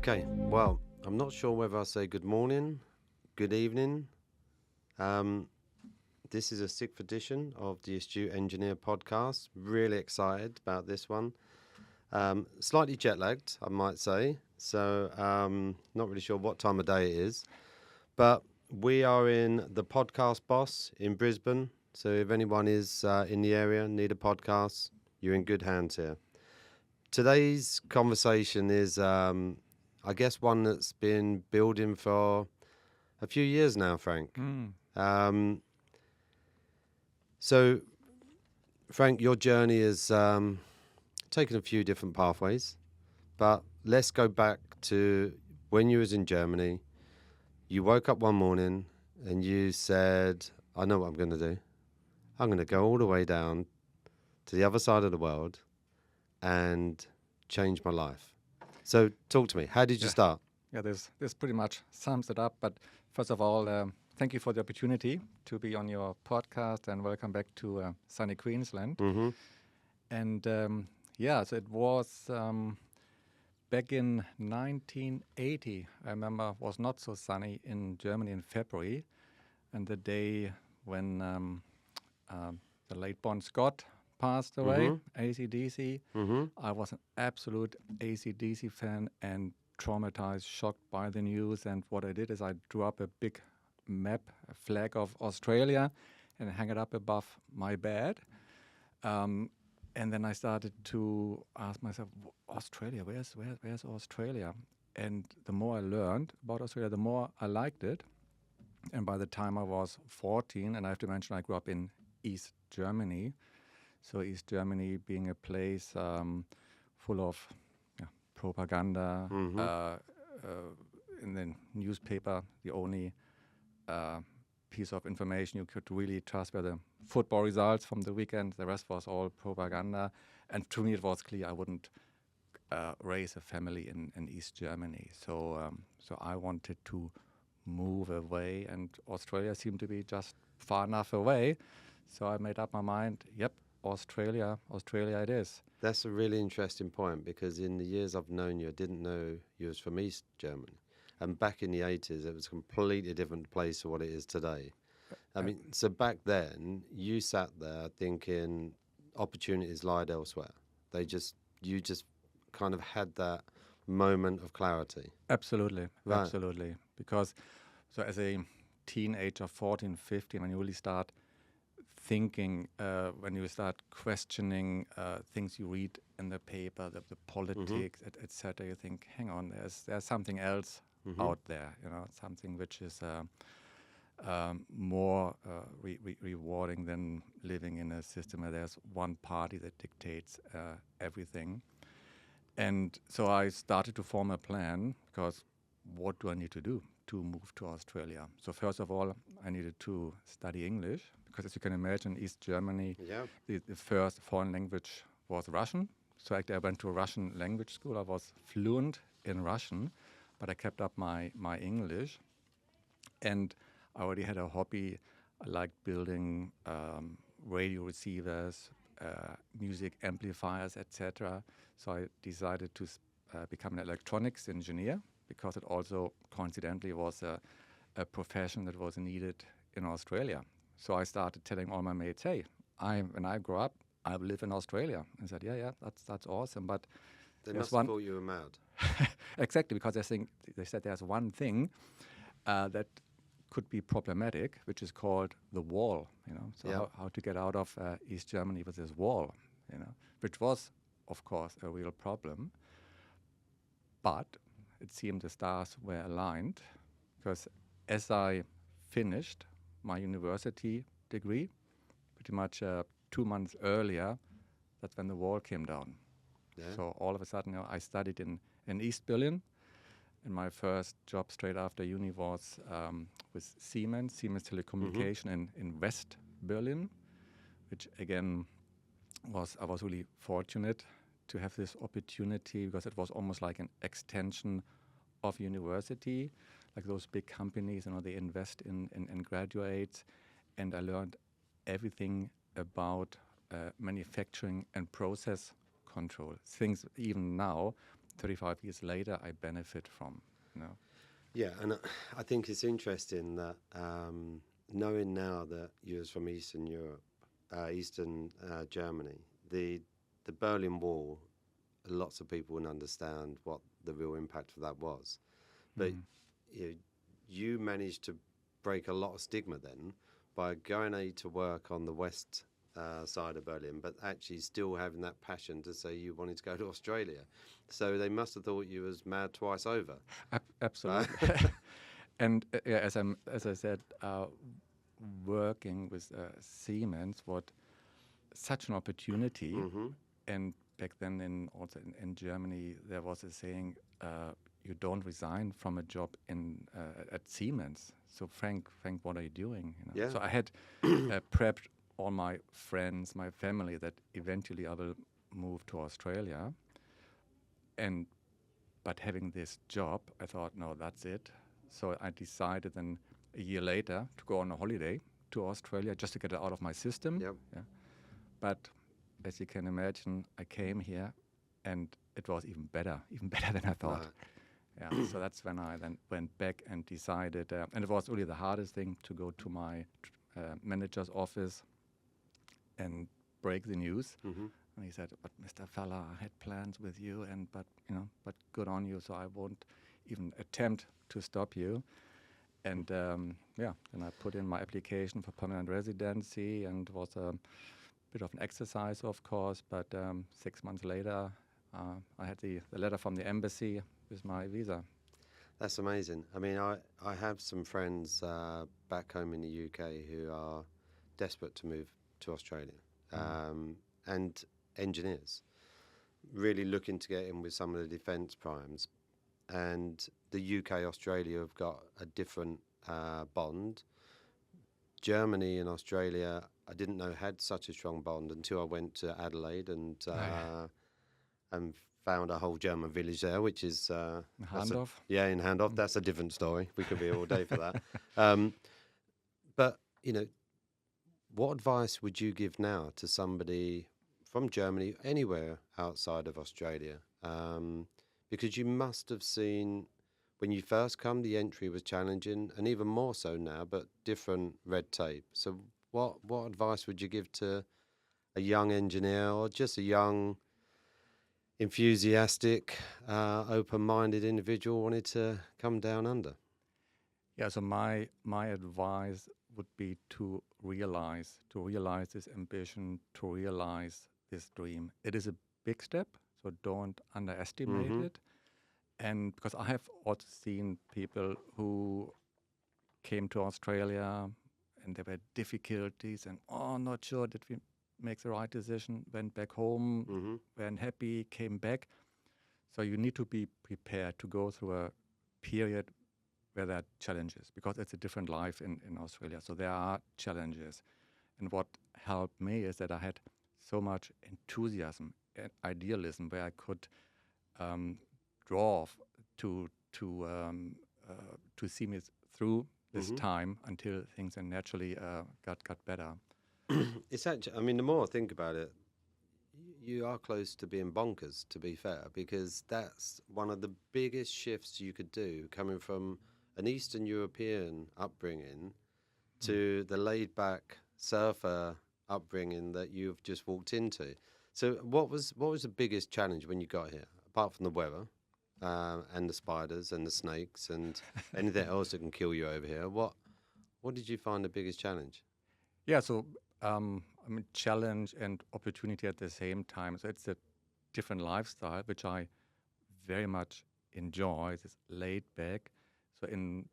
Okay, well, I'm not sure whether I say good morning, good evening. This is a sixth edition of the Astute Engineer Podcast. Really excited about this one. Slightly jet lagged, I might say. So not really sure what time of day it is. But we are in the Podcast Boss in Brisbane. So if anyone is in the area, need a podcast, you're in good hands here. Today's conversation is, I guess, one that's been building for a few years now, Frank. So, Frank, your journey has taken a few different pathways, but let's go back to when you was in Germany. You woke up one morning and you said, I know what I'm going to do. I'm going to go all the way down to the other side of the world and change my life. So talk to me. How did you start? Yeah, this pretty much sums it up. But first of all, thank you for the opportunity to be on your podcast, and welcome back to sunny Queensland. Mm-hmm. And so it was back in 1980. I remember it was not so sunny in Germany in February, and the day when the late Bon Scott passed away, AC/DC. I was an absolute AC/DC fan and traumatized, shocked by the news. And what I did is I drew up a big map, a flag of Australia, and hang it up above my bed. And then I started to ask myself, Australia, where's Australia? And the more I learned about Australia, the more I liked it. And by the time I was 14, and I have to mention I grew up in East Germany, so East Germany being a place full of propaganda. In the newspaper, the only piece of information you could really trust were the football results from the weekend. The rest was all propaganda. And to me, it was clear I wouldn't raise a family in East Germany. So I wanted to move away, and Australia seemed to be just far enough away. So I made up my mind, yep, Australia it is. That's a really interesting point, because in the years I've known you, I didn't know you was from East Germany. And back in the 80s, it was a completely different place to what it is today. I mean, so back then, you sat there thinking opportunities lied elsewhere. You just kind of had that moment of clarity. Absolutely, Right. absolutely. Because so as a teenager, 14, 15, when you really start thinking, when you start questioning things you read in the paper, the politics, et cetera, you think, hang on, there's something else out there, something which is more rewarding than living in a system where there's one party that dictates everything. And so I started to form a plan, because what do I need to do to move to Australia? So first of all, I needed to study English, because as you can imagine, East Germany, the first foreign language was Russian. So actually I went to a Russian language school. I was fluent in Russian, but I kept up my English. And I already had a hobby. I liked building radio receivers, music amplifiers, etc. So I decided to become an electronics engineer, because it also coincidentally was a profession that was needed in Australia. So I started telling all my mates, hey, when I grow up, I will live in Australia. I said, yeah, that's awesome. But They must have thought you were mad. Exactly, because they said there's one thing that could be problematic, which is called the wall. So how to get out of East Germany with this wall, which was, of course, a real problem. But it seemed the stars were aligned, because as I finished my university degree, pretty much 2 months earlier, that's when the wall came down. Yeah. So all of a sudden, I studied in East Berlin, and my first job straight after uni was with Siemens Telecommunication in West Berlin, which again I was really fortunate to have this opportunity, because it was almost like an extension of university. Like those big companies, they invest in graduates, and I learned everything about manufacturing and process control. Things even now 35 years later, I benefit from. Yeah, and I think it's interesting that knowing now that you was from Eastern Europe, Eastern Germany, the Berlin Wall, lots of people wouldn't understand what the real impact of that was. But you managed to break a lot of stigma then by going to work on the west side of Berlin, but actually still having that passion to say you wanted to go to Australia. So they must have thought you was mad twice over. Absolutely. And as I said, working with Siemens was such an opportunity. Mm-hmm. And back then, in Germany, there was a saying, "You don't resign from a job at Siemens." So Frank, what are you doing? Yeah. So I had prepped all my friends, my family, that eventually I will move to Australia. But having this job, I thought, no, that's it. So I decided then a year later to go on a holiday to Australia just to get it out of my system. Yep. Yeah. But as you can imagine, I came here and it was even better than I thought. Right. Yeah. So that's when I then went back and decided, and it was really the hardest thing to go to my manager's office and break the news. Mm-hmm. And he said, "But Mr. Faller, I had plans with you, but good on you. So I won't even attempt to stop you." And then I put in my application for permanent residency, and it was a bit of an exercise, of course. But 6 months later, I had the letter from the embassy with my visa. That's amazing. I mean, I have some friends back home in the UK who are desperate to move to Australia, and engineers really looking to get in with some of the defence primes. And the UK, Australia have got a different bond. Germany and Australia, I didn't know had such a strong bond until I went to Adelaide and found a whole German village there, which is Handorf. in Handorf. That's a different story. We could be here all day for that. But what advice would you give now to somebody from Germany, anywhere outside of Australia? Because you must have seen, when you first come, the entry was challenging, and even more so now, but different red tape. So what advice would you give to a young engineer or just a young, enthusiastic, open-minded individual wanted to come down under? Yeah, so my advice would be to realize this ambition, to realize this dream. It is a big step, so don't underestimate it. And because I have also seen people who came to Australia and there were difficulties and, not sure that we make the right decision, went back home, weren't happy, came back. So you need to be prepared to go through a period where there are challenges, because it's a different life in Australia. So there are challenges. And what helped me is that I had so much enthusiasm and idealism where I could draw to see me through this time until things naturally got better. It's actually, I mean, the more I think about it, you are close to being bonkers, to be fair, because that's one of the biggest shifts you could do, coming from an Eastern European upbringing to the laid-back surfer upbringing that you've just walked into. So what was the biggest challenge when you got here, apart from the weather and the spiders and the snakes and anything else that can kill you over here? What did you find the biggest challenge? Yeah, so challenge and opportunity at the same time. So it's a different lifestyle, which I very much enjoy. It's laid back. So in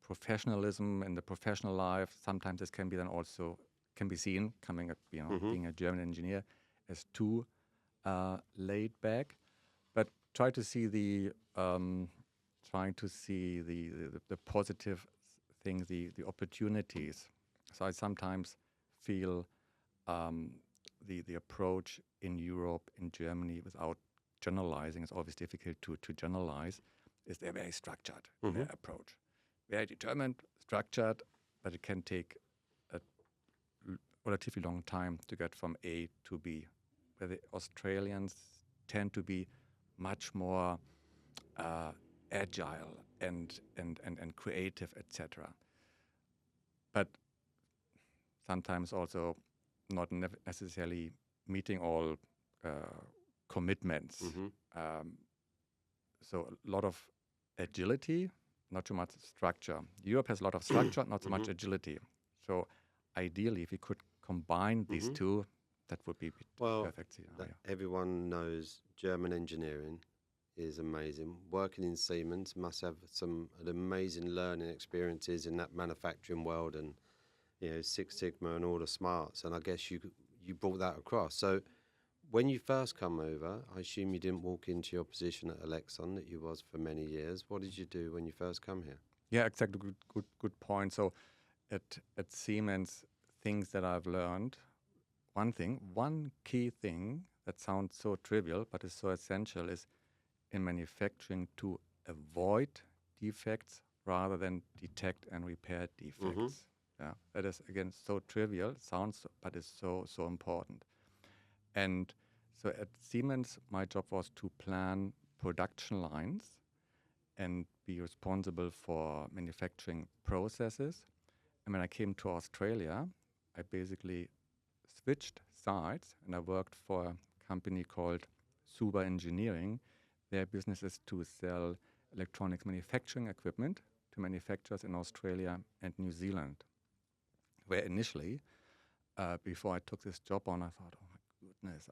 professionalism, in the professional life, sometimes this can be seen coming up, being a German engineer, as too laid back. But trying to see the positive things, the opportunities. So I sometimes feel the approach in Europe, in Germany, without generalizing, it's always difficult to generalize, is they're very structured in their approach. Very determined, structured, but it can take a relatively long time to get from A to B. Where the Australians tend to be much more agile and creative, etc. But sometimes also not necessarily meeting all commitments. So a lot of agility, not too much structure. Europe has a lot of structure, not so much agility. So ideally, if we could combine these two, that would be perfect scenario. Everyone knows German engineering is amazing. Working in Siemens must have some amazing learning experiences in that manufacturing world, and Six Sigma and all the smarts. And I guess you brought that across. So when you first come over, I assume you didn't walk into your position at Alexon that you was for many years. What did you do when you first come here? Yeah, exactly. Good point. So at Siemens, things that I've learned, one key thing that sounds so trivial but is so essential is in manufacturing to avoid defects rather than detect and repair defects. Yeah, that is again so trivial, but is so important. And so at Siemens, my job was to plan production lines and be responsible for manufacturing processes. And when I came to Australia, I basically switched sides and I worked for a company called Astute Engineering. Their business is to sell electronics manufacturing equipment to manufacturers in Australia and New Zealand. Where initially, before I took this job on, I thought, oh my goodness,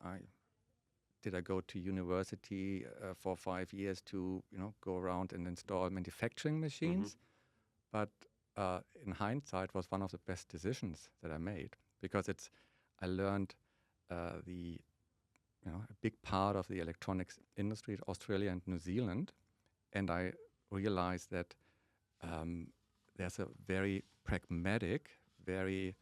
did I go to university for 5 years to go around and install manufacturing machines? But in hindsight, was one of the best decisions that I made, because I learned a big part of the electronics industry in Australia and New Zealand, and I realized that there's a very pragmatic, very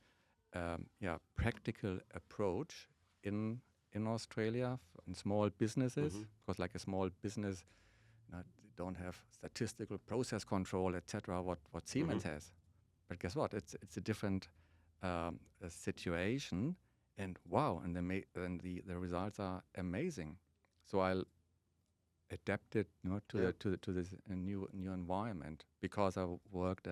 practical approach in Australia in small businesses, because like a small business, they don't have statistical process control, etc. What Siemens has, but guess what? It's a different situation, and wow, and the results are amazing. So I adapted to this new environment because I worked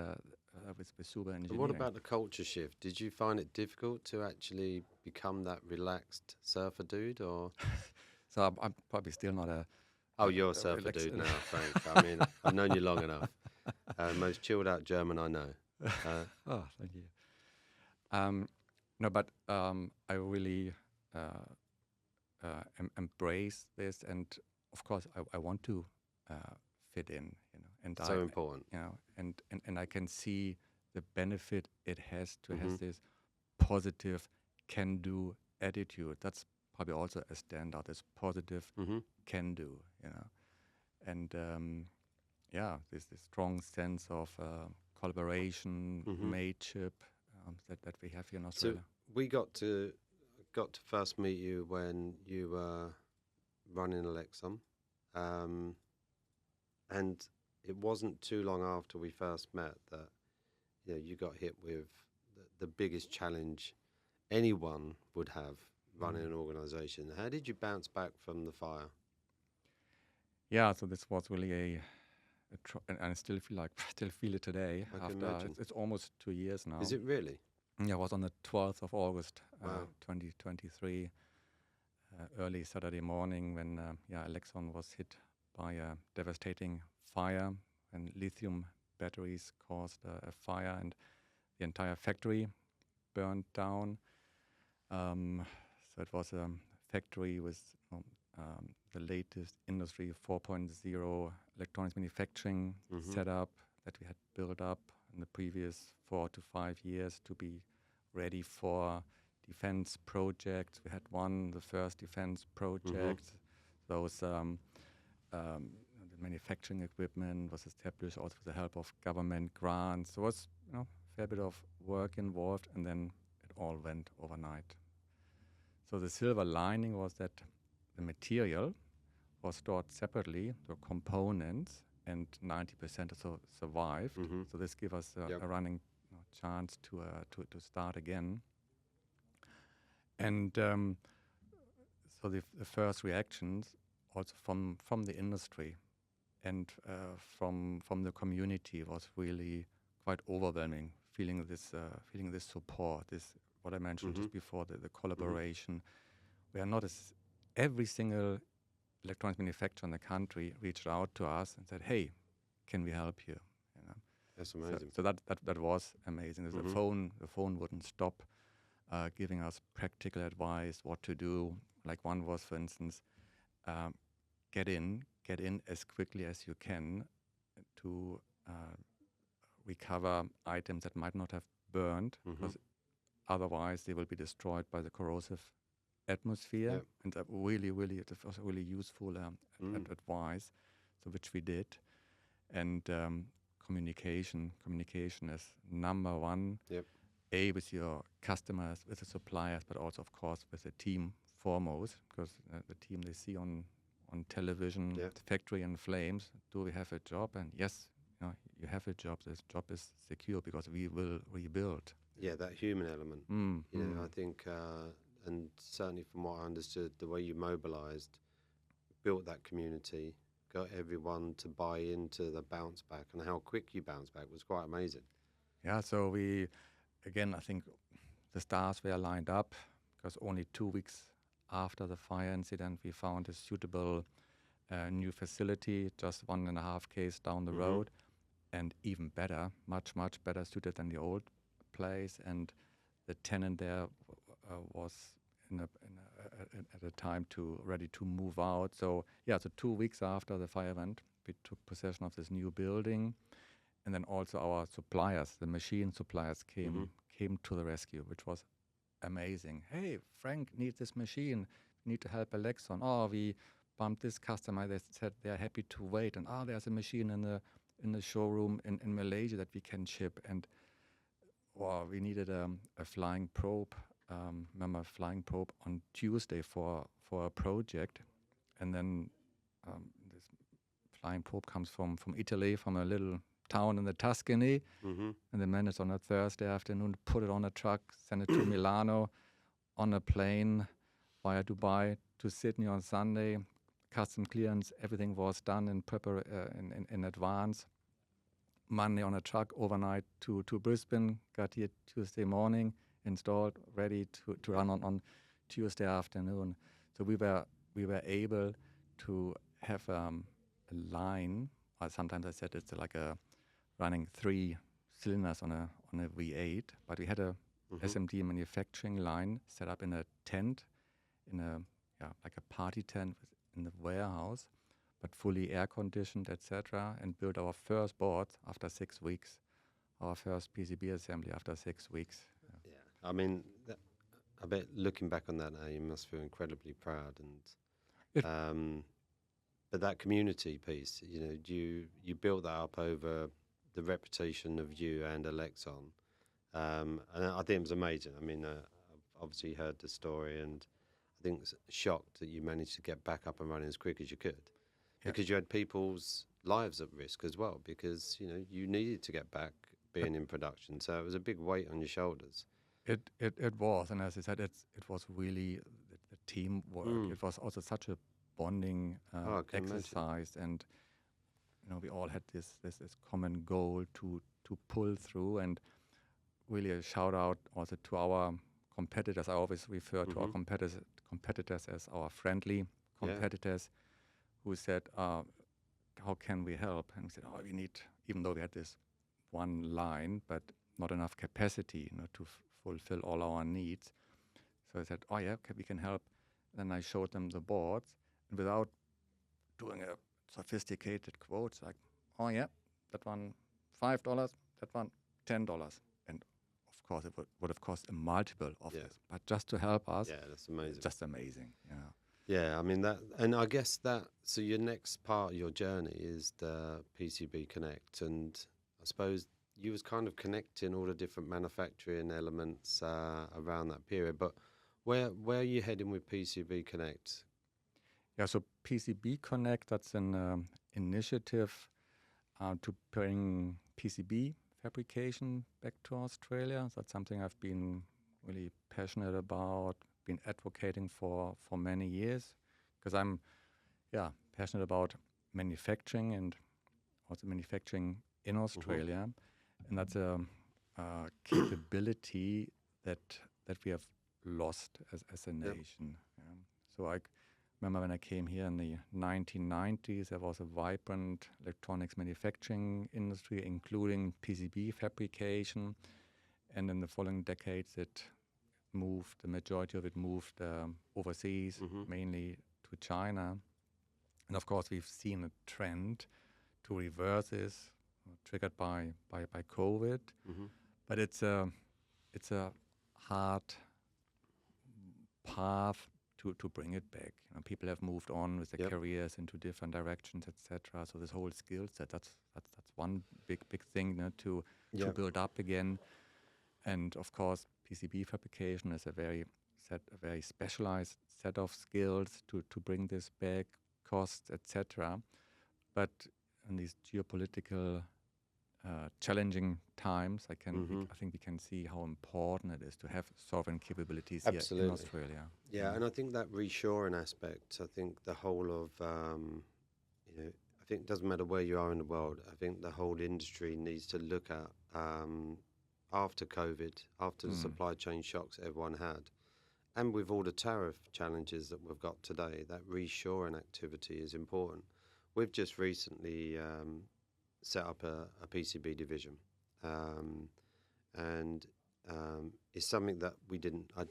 with Astute Engineering. And what about the culture shift? Did you find it difficult to actually become that relaxed surfer dude, or? So I'm probably still not a. Oh, you're a surfer dude now, Frank. I mean, I've known you long enough. Most chilled out German I know. Oh, thank you. No, but I really embrace this, and of course, I want to fit in, and so important, and I can see the benefit it has to have this positive can-do attitude. That's probably also a standout. This positive can-do, and this strong sense of collaboration, mateship that we have here in Australia. So we got to first meet you when you were running Alexon, and it wasn't too long after we first met that you got hit with the biggest challenge anyone would have running an organization. How did you bounce back from the fire? Yeah, so this was really and I still feel it today. I can imagine. It's almost 2 years now. Is it really? Yeah, it was on the 12th of August, 2023, early Saturday morning when Alexon was hit by a devastating fire, and lithium batteries caused a fire and the entire factory burned down. So it was a factory with the latest Industry 4.0 electronics manufacturing setup that we had built up in the previous 4 to 5 years to be ready for defense projects. We had won the first defense project. Those the manufacturing equipment was established also with the help of government grants. There was a fair bit of work involved, and then it all went overnight. So the silver lining was that the material was stored separately, the components, and 90% or so survived. So this gave us a running chance to start again. And so the first reactions, also from the industry and from the community was really quite overwhelming. Feeling this support, this what I mentioned just before, the collaboration. We are not every single electronics manufacturer in the country reached out to us and said, "Hey, can we help you?" You know? That's amazing. So that was amazing. The phone wouldn't stop giving us practical advice what to do. Like one was, for instance, get in as quickly as you can to recover items that might not have burned, because otherwise they will be destroyed by the corrosive atmosphere. Yep. And that it was really useful advice, so which we did. And communication is number one. Yep. With your customers, with the suppliers, but also, of course, with the team foremost, because the team they see on television, the factory in flames. Do we have a job? And yes, you have a job. This job is secure because we will rebuild. Yeah, that human element. I think, and certainly from what I understood, the way you mobilized, built that community, got everyone to buy into the bounce back, and how quick you bounced back was quite amazing. Yeah, so I think the stars were lined up, because only 2 weeks after the fire incident, we found a suitable new facility, just 1.5 km down the road, and even better, much better suited than the old place. And the tenant there was at a time ready to move out. So 2 weeks after the fire event, we took possession of this new building, and then also our suppliers, the machine suppliers, came to the rescue, which was amazing. Hey, Frank needs this machine. We need to help Alexon. Oh, we bumped this customer. They said they're happy to wait. And there's a machine in the showroom in Malaysia that we can ship. And we needed a flying probe. Remember, a flying probe on Tuesday for a project. And then this flying probe comes from Italy, from a little town in the Tuscany, and they managed on a Thursday afternoon to put it on a truck, send it to Milano, on a plane via Dubai to Sydney on Sunday. Custom clearance, everything was done in advance. Monday on a truck overnight to Brisbane, got here Tuesday morning, installed, ready to run on Tuesday afternoon. So we were able to have a line. Sometimes I said it's like a running 3 cylinders on a V8, but we had a SMD manufacturing line set up in a tent, like a party tent in the warehouse, but fully air conditioned, etc., and built our first boards after 6 weeks, our first PCB assembly after 6 weeks. Yeah, I mean, I bet looking back on that now, you must feel incredibly proud. And but that community piece, you built that up over the reputation of you and Alexon, and I think it was amazing. I mean, I've obviously heard the story, and I think shocked that you managed to get back up and running as quick as you could, because you had people's lives at risk as well, because you needed to get back being in production, so it was a big weight on your shoulders. It was, and as I said, it was really the teamwork. It was also such a bonding exercise, and we all had this common goal to pull through. And really a shout out also to our competitors. I always refer to our competitors as our friendly competitors, who said, how can we help? And we said, we need, even though we had this one line, but not enough capacity to fulfill all our needs. So I said, we can help. Then I showed them the boards, and without doing a sophisticated quotes, like, that one $5, that one $10, and of course it would have cost a multiple of this, but just to help us, that's amazing. Just amazing. I mean that, and I guess that. So your next part of your journey is the PCB Connect, and I suppose you was kind of connecting all the different manufacturing elements around that period. But where are you heading with PCB Connect? Yeah, so PCB Connect, that's an initiative to bring PCB fabrication back to Australia. That's something I've been really passionate about, been advocating for many years, because I'm passionate about manufacturing and also manufacturing in Australia, and that's a capability that we have lost as a nation. Yeah. So I remember when I came here in the 1990s, there was a vibrant electronics manufacturing industry, including PCB fabrication, and in the following decades, the majority of it moved overseas, mainly to China. And of course, we've seen a trend to reverse this, triggered by COVID. But it's a hard path to bring it back. People have moved on with their careers into different directions, etc. So this whole skill set, that's one big thing to build up again. And of course, PCB fabrication is a very specialized set of skills to bring this back, costs, etc. But in these geopolitical challenging times, I think we can see how important it is to have sovereign capabilities here in Australia. Yeah, and I think that reshoring aspect, I think the whole of, I think it doesn't matter where you are in the world, I think the whole industry needs to look at, after COVID, after the supply chain shocks everyone had, and with all the tariff challenges that we've got today, that reshoring activity is important. We've just recently set up a PCB division, and it's something that we didn't. I'd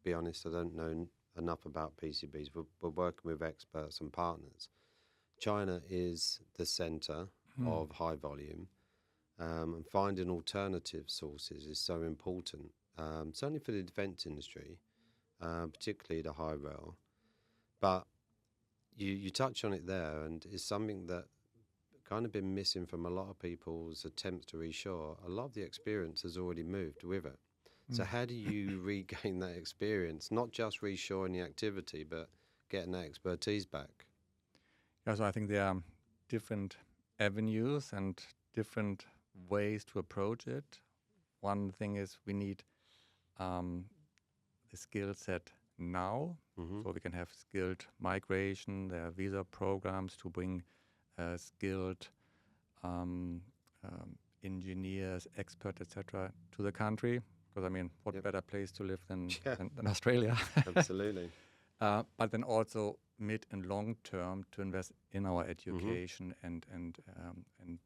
be honest, I don't know enough about PCBs. We're working with experts and partners. China is the centre of high volume, and finding alternative sources is so important. Certainly for the defence industry, particularly the high rail. But you touch on it there, and it's something that kind of been missing from a lot of people's attempts to reshore. A lot of the experience has already moved with it. So how do you regain that experience, not just reshoring the activity, but getting that expertise back? Yeah, so I think there are different avenues and different ways to approach it. One thing is we need the skill set now, so we can have skilled migration. There are visa programs to bring skilled engineers, experts, etc., to the country. Because what better place to live than Australia? Absolutely. But then also mid and long term to invest in our education and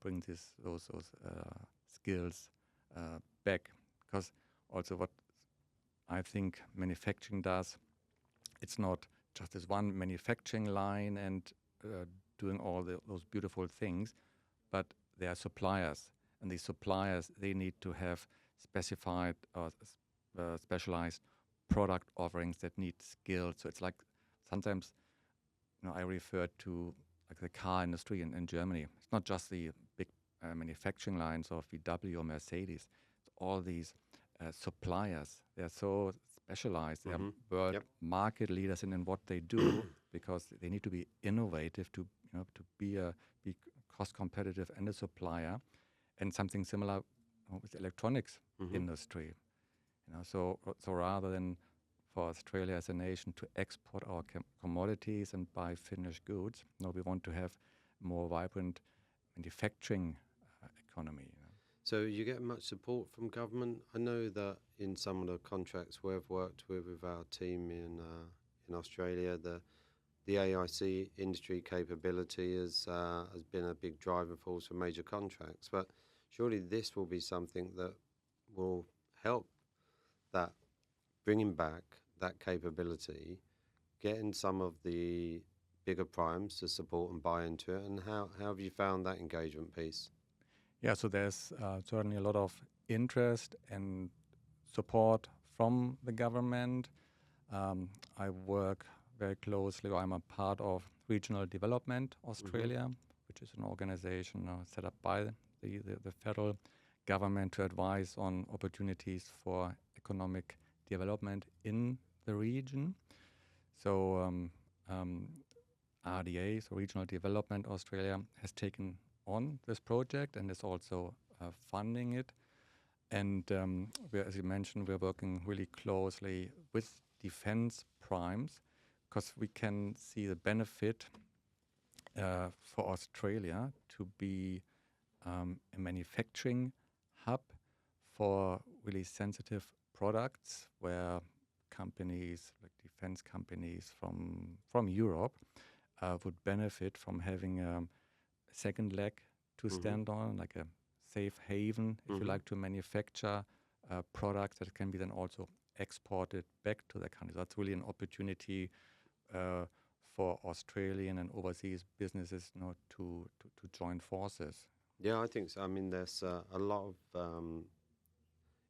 bring those skills back. Because also what I think manufacturing does, it's not just this one manufacturing line and doing all those beautiful things, but there are suppliers, and these suppliers, they need to have specified or specialized product offerings that need skills. So it's like sometimes, I refer to like the car industry in Germany. It's not just the big manufacturing lines of VW or Mercedes. It's all these suppliers. They're so specialized. They're world market leaders in what they do because they need to be innovative to be cost competitive and a supplier, and something similar with the electronics industry. So rather than for Australia as a nation to export our commodities and buy finished goods, we want to have more vibrant manufacturing economy. So you get much support from government? I know that in some of the contracts we've worked with our team in Australia, the AIC industry capability has been a big driving force for major contracts. But surely this will be something that will help that bringing back that capability, getting some of the bigger primes to support and buy into it. And how have you found that engagement piece? Yeah, so there's certainly a lot of interest and support from the government. I work very closely, I'm a part of Regional Development Australia, which is an organization set up by the federal government to advise on opportunities for economic development in the region. So RDA, so Regional Development Australia, has taken on this project and is also funding it. And as you mentioned, we're working really closely with defense primes because we can see the benefit for Australia to be a manufacturing hub for really sensitive products, where companies like defense companies from Europe would benefit from having a second leg to stand on, like a safe haven, if you like, to manufacture products that can be then also exported back to the country. That's really an opportunity for Australian and overseas businesses, to join forces. Yeah, I think so. I mean, there's a lot of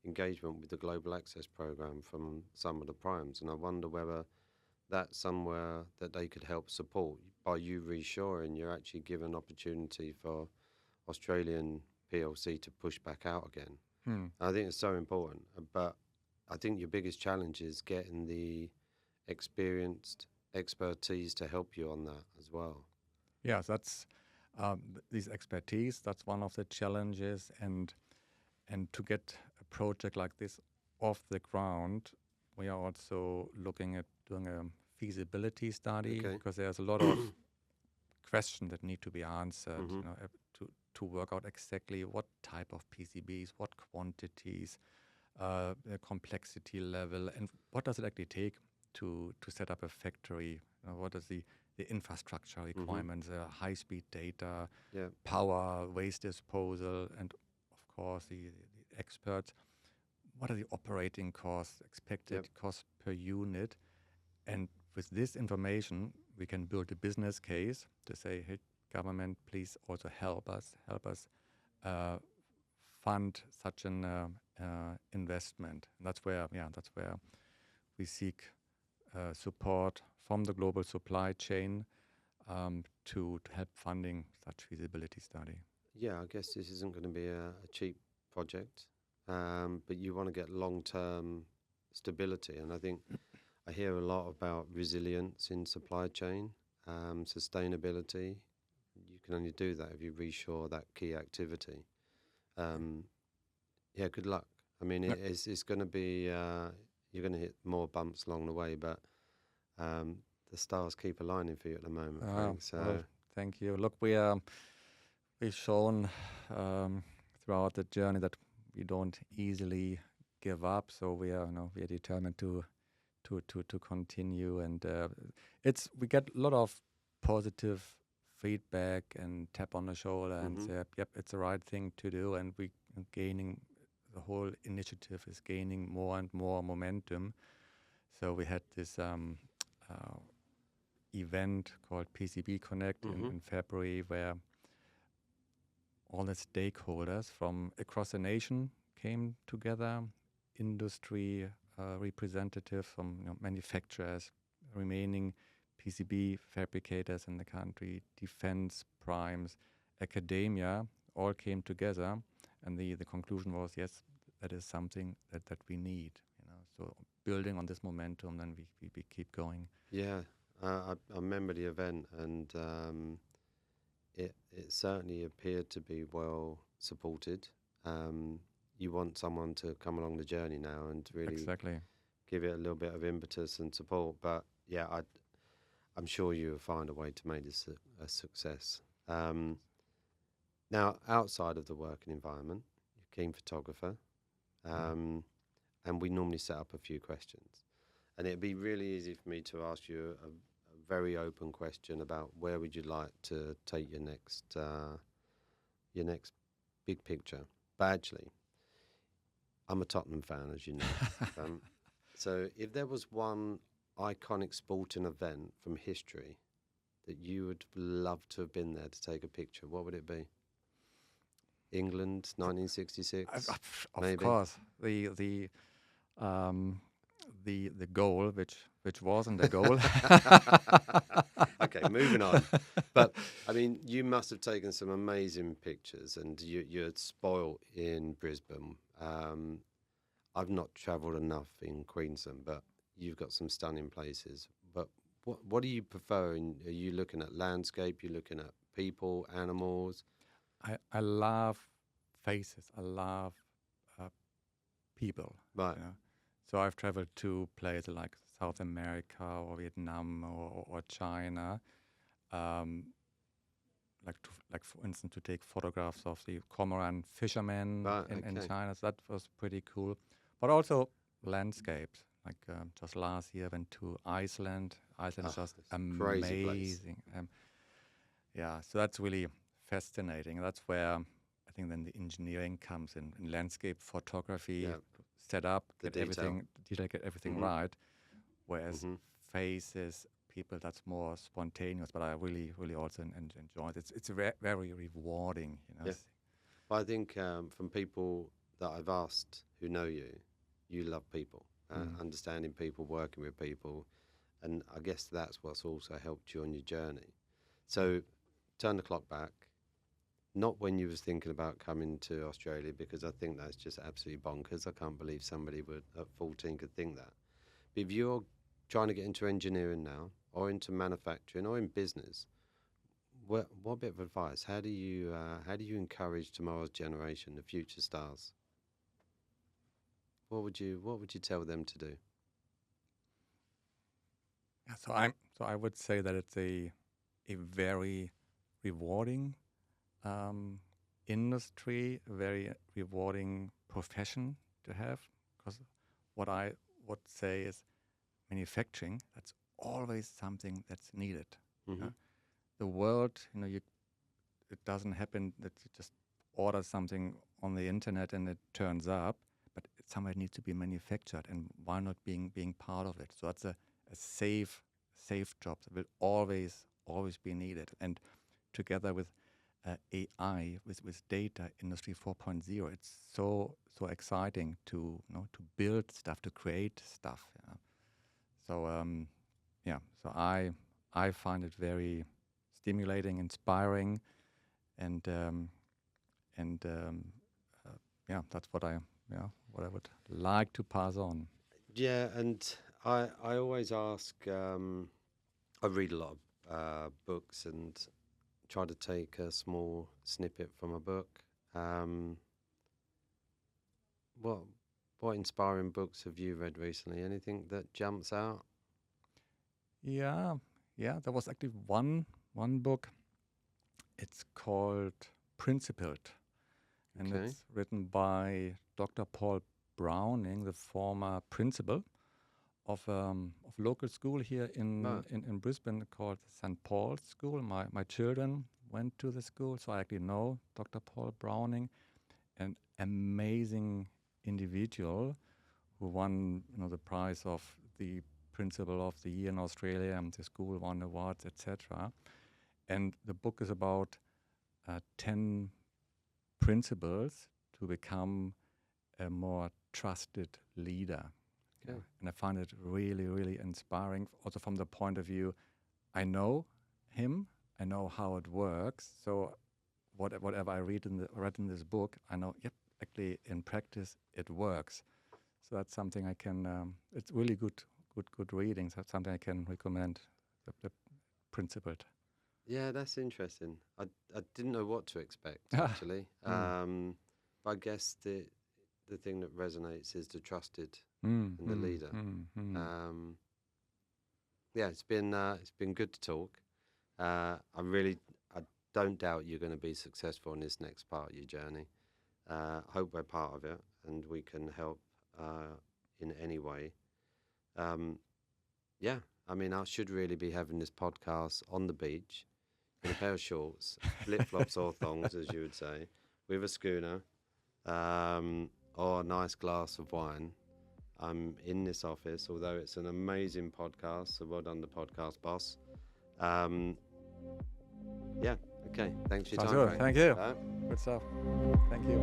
engagement with the Global Access Program from some of the primes, and I wonder whether that's somewhere that they could help support by you reshoring. You're actually given opportunity for Australian PLC to push back out again. I think it's so important, but I think your biggest challenge is getting the experienced expertise to help you on that as well. Yes, that's these expertise. That's one of the challenges, and to get a project like this off the ground, we are also looking at doing a feasibility study, because there's a lot of questions that need to be answered. To work out exactly what type of PCBs, what quantities, the complexity level, and what does it actually take to set up a factory. What is the infrastructure requirements, high-speed data, power, waste disposal, and of course the experts. What are the operating costs, expected cost per unit? And with this information, we can build a business case to say, hey, government, please also help us fund such an investment. And that's where we seek support from the global supply chain to help funding such feasibility study. Yeah, I guess this isn't going to be a cheap project, but you want to get long-term stability. And I think I hear a lot about resilience in supply chain, sustainability. You can only do that if you reshore that key activity. Yeah, good luck. I mean, it's going to be, you're going to hit more bumps along the way, but the stars keep aligning for you at the moment, Frank. So well, thank you. Look, we've shown throughout the journey that we don't easily give up. So we are determined to continue, and we get a lot of positive feedback and tap on the shoulder and say, yep, it's the right thing to do, and the whole initiative is gaining more and more momentum. So we had this event called PCB Connect in February, where all the stakeholders from across the nation came together, industry representatives from manufacturers, remaining PCB fabricators in the country, defense primes, academia, all came together, and the conclusion was, yes, that is something that we need. So building on this momentum, then we keep going. Yeah, I remember the event, and it certainly appeared to be well supported. You want someone to come along the journey now and really give it a little bit of impetus and support. But yeah, I'm sure you'll find a way to make this a success. Now, outside of the working environment, you're a keen photographer, and we normally set up a few questions. And it'd be really easy for me to ask you a very open question about where would you like to take your next big picture. But actually, I'm a Tottenham fan, as you know. So if there was one iconic sporting event from history that you would love to have been there to take a picture, what would it be? England, 1966. Of course, the goal, which wasn't a goal. Okay, moving on. But I mean, you must have taken some amazing pictures, and you're spoiled in Brisbane. I've not travelled enough in Queensland, but you've got some stunning places. But what do you prefer? Are you looking at landscape? You're looking at people, animals? I love faces. I love people. Right. So I've traveled to places like South America or Vietnam or China. like for instance, to take photographs of the cormorant fishermen in China. So that was pretty cool. But also landscapes. Like just last year, I went to Iceland. Iceland is just amazing. So that's really fascinating. That's where I think then the engineering comes in landscape photography, set up, get everything right. Whereas faces, people, that's more spontaneous. But I really, really also enjoy it. It's very rewarding. Well, I think from people that I've asked who know you love people. Understanding people, working with people, and I guess that's what's also helped you on your journey. So turn the clock back, not when you was thinking about coming to Australia, because I think that's just absolutely bonkers. I can't believe somebody would at 14 could think that. But if you're trying to get into engineering now, or into manufacturing, or in business, what bit of advice? How do you encourage tomorrow's generation, the future stars? What would you tell them to do? So I would say that it's a very rewarding industry, a very rewarding profession to have. Because what I would say is manufacturing. That's always something that's needed. The world, it doesn't happen that you just order something on the internet and it turns up. But somewhere it needs to be manufactured, and why not being part of it? So that's a safe job that will always be needed. And together with AI, with data, Industry 4.0, it's so exciting to build stuff, to create stuff. So so I find it very stimulating, inspiring, and that's what I would like to pass on. Yeah, and I always ask, I read a lot of books and try to take a small snippet from a book. What inspiring books have you read recently? Anything that jumps out? Yeah, there was actually one book. It's called Principled, and it's written by Dr. Paul Browning, the former principal of local school here in Brisbane called St. Paul's School. My children went to the school, so I actually know Dr. Paul Browning, an amazing individual who won the prize of the Principal of the Year in Australia, and the school won awards, etc. And the book is about 10 principles to become a more trusted leader. And I find it really, really inspiring. Also from the point of view, I know him, I know how it works. So whatever I read in this book, I know, actually in practice it works. So that's something I can. It's really good reading. So that's something I can recommend. The Principled. Yeah, that's interesting. I didn't know what to expect actually. But I guess the thing that resonates is the trusted and the leader. It's been good to talk. I don't doubt you're going to be successful in this next part of your journey. Hope we're part of it and we can help in any way. I should really be having this podcast on the beach in a pair of shorts, flip-flops or thongs, as you would say, with a schooner, or a nice glass of wine. I'm in this office, although it's an amazing podcast, so well done, the podcast boss. Okay. Thanks for your time, Frank. Thank you. Good stuff. Thank you.